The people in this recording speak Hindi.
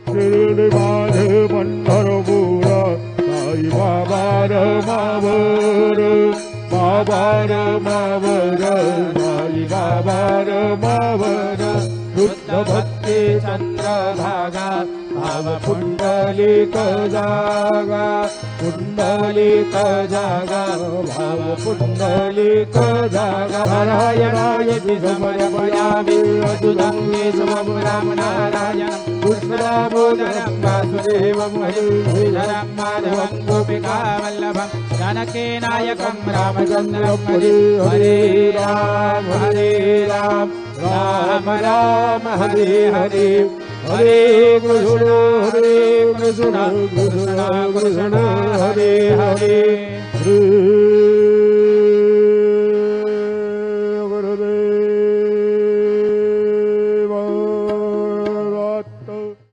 शिर्डी पंढरपूर साई बाबा रमावर बाबार मावर साई बाबार मावर शुद्ध भक्ती चंद्रभागा भाव पुंडलिक जागा पुंडलिक जागा भाव पुंडलिक जागा नारायणाय समर्पयामि अच्युतांगे समं राम नारायण कृष्णदामोदरं वासुदेवं हरिं माधवं गोपिका वल्लभं जानकी नायकं रामचन्द्रं हरे राम राम राम हरे हरे हरे कृष्ण कृष्ण कृष्ण हरे हरे हरे